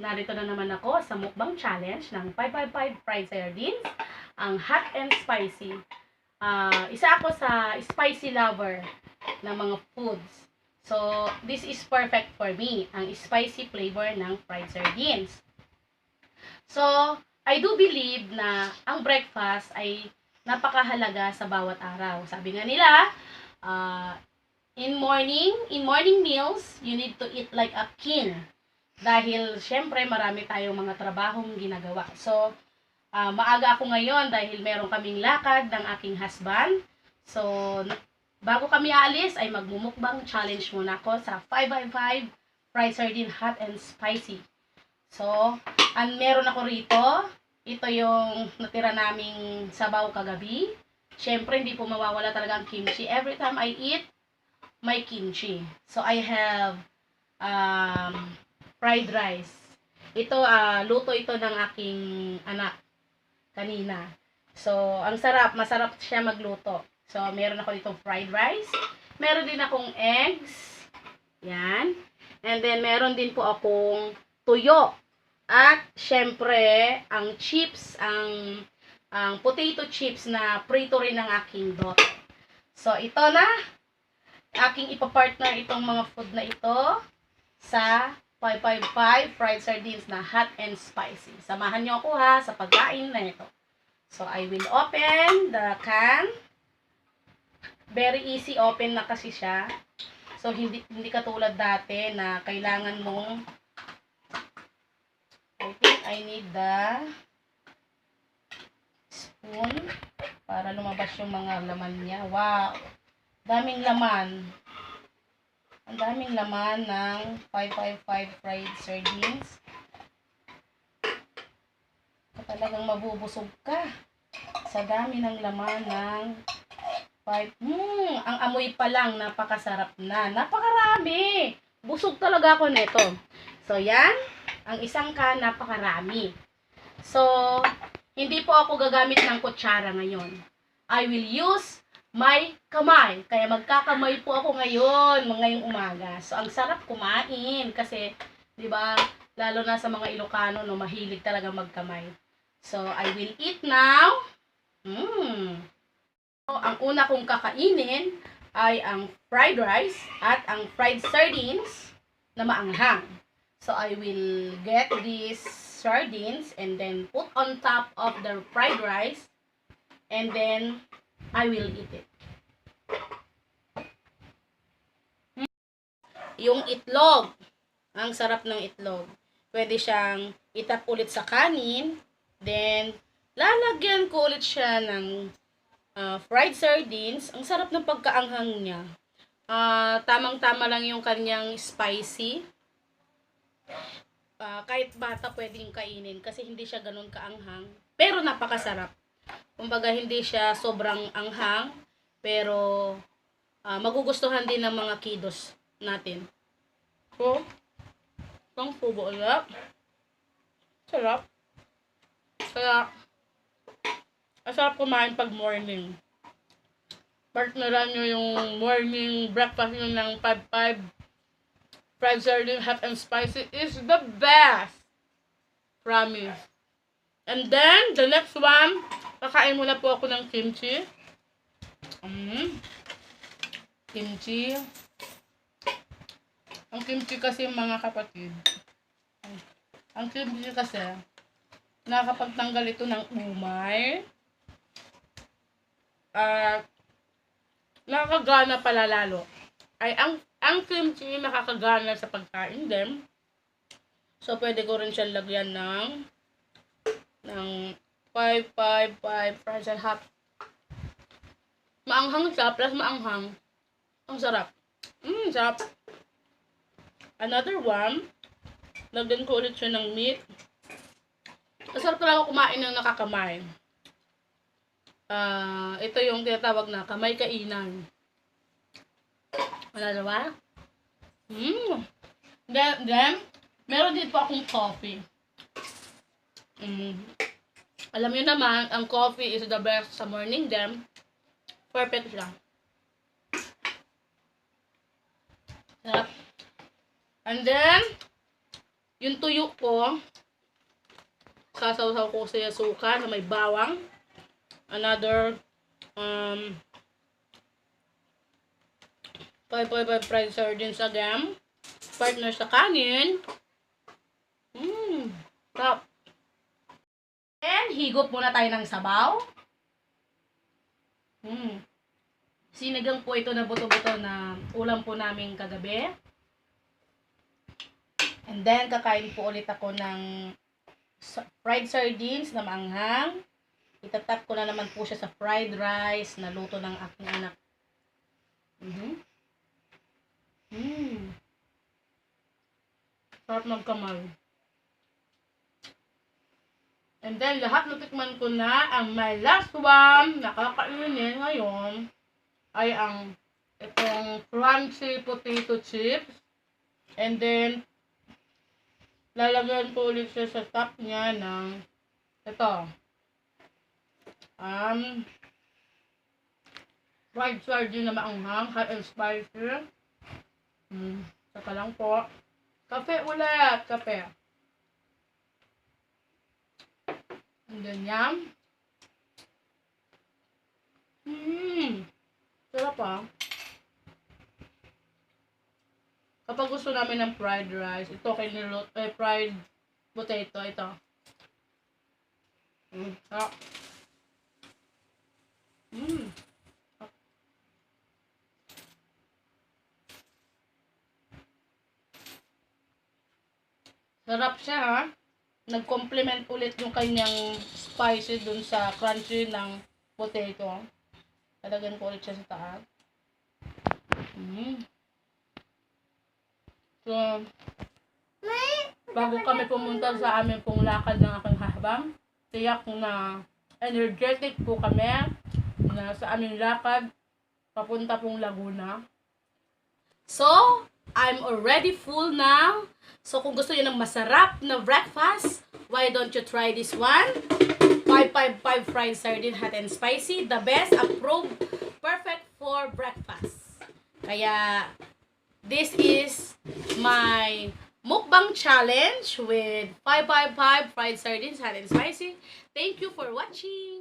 Narito na naman ako sa mukbang challenge ng 555 fried sardines, ang hot and spicy. Isa ako sa spicy lover ng mga foods. So, this is perfect for me, ang spicy flavor ng fried sardines. So, I do believe na ang breakfast ay napakahalaga sa bawat araw. Sabi nga nila, in morning meals, you need to eat like a king. Dahil, syempre, marami tayong mga trabahong ginagawa. So, maaga ako ngayon dahil meron kaming lakad ng aking husband. So, bago kami aalis, ay magmumukbang challenge muna ako sa 555 fried sardine hot and spicy. So, meron ako rito. Ito yung natira naming sabaw kagabi. Syempre, hindi po mawawala talaga ang kimchi. Every time I eat, may kimchi. So, I have fried rice. Ito, luto ito ng aking anak kanina. So, ang sarap. Masarap siya magluto. So, meron ako ditong fried rice. Meron din akong eggs. Yan. And then, meron din po akong tuyo. At, syempre, ang chips, ang potato chips na prito rin ng aking daughter. So, ito na. Aking ipapartner itong mga food na ito sa 555 fried sardines na hot and spicy. Samahan nyo ako ha sa pagkain na ito. So, I will open the can. Very easy open na kasi siya. So, hindi katulad dati na kailangan mong I think I need the spoon para lumabas yung mga laman niya. Wow! Daming laman. Ang daming laman ng 555 fried sardines. Talagang mabubusog ka sa dami ng laman ng 5. Ang amoy pa lang, napakasarap na. Napakarami. Busog talaga ako nito. So, yan. Ang isang can, napakarami. So, hindi po ako gagamit ng kutsara ngayon. I will use may kamay. Kaya magkakamay po ako ngayong umaga. So, ang sarap kumain kasi, di ba, lalo na sa mga Ilocano, no, mahilig talaga magkamay. So, I will eat now. So, ang una kong kakainin ay ang fried rice at ang fried sardines na maanghang. So, I will get these sardines and then put on top of the fried rice and then I will eat it. Yung itlog. Ang sarap ng itlog. Pwede siyang itap ulit sa kanin. Then, lalagyan ko ulit siya ng fried sardines. Ang sarap ng pagkaanghang niya. Tamang-tama lang yung kanyang spicy. Kahit bata pwedeng kainin kasi hindi siya ganun kaanghang. Pero napakasarap. Kumbaga, hindi siya sobrang anghang, pero magugustuhan din ng mga kiddos natin. So, pang pubo ulit. Sarap. Kaya, sarap kumain pag morning. Partneran nyo yung morning breakfast nyo ng 5-5 fried sardine hot and spicy is the best. Promise. And then, the next one, kakain muna po ako ng kimchi. Kimchi. Ang kimchi kasi, mga kapatid, ang kimchi kasi, nakakapagtanggal ito ng umay. Nakakagana pala lalo. Ay, ang kimchi nakakagana sa pagkain din. So, pwede ko rin siya lagyan ng 555 fried and hot. Maanghang siya, plus maanghang. Ang sarap. Sarap. Another one, lagyan ko ulit siya ng meat. Masarap talaga kumain ng nakakamay. Ito yung tinatawag na kamay kainan. Wala na ba? Then, meron din po akong coffee. Alam niyo naman, ang coffee is the best sa morning then. Perfect siya. Sarap. And then, Yung tuyo ko, sasawsaw ko sa suka na may bawang. Another 5 fried sardines again. Partner sa kanin. Top. And higop muna tayo ng sabaw. Sinigang po ito na buto-buto na ulam po namin kagabi. And then, kakain po ulit ako ng fried sardines na maanghang. Itatap ko na naman po siya sa fried rice na luto ng aking anak. Sarap ng kamay. And then, lahat natikman ko na. Ang my last one, nakakainin ngayon, ay ang itong crunchy potato chips. And then, lalagyan ko ulit siya sa top niya ng ito. Fried sardine na maanghang, hot and spicy. Saka lang po. Kape ulit, kape. And then yum. Sarap ah. Kapag gusto namin ng fried rice, ito fried potato, ito. Sarap. Sarap siya ha. Nag-complement ulit yung kanyang spicy dun sa crunchy ng potato. Talagyan ko ulit siya sa taas. So, bago kami pumunta sa amin pong lakad ng aking habang, tiyak na energetic po kami na sa aming lakad papunta pong Laguna. So, I'm already full now. So, kung gusto niyo ng masarap na breakfast, why don't you try this one? 555 fried sardine, hot and spicy. The best, approved, perfect for breakfast. Kaya, this is my mukbang challenge with 555 fried sardines, hot and spicy. Thank you for watching.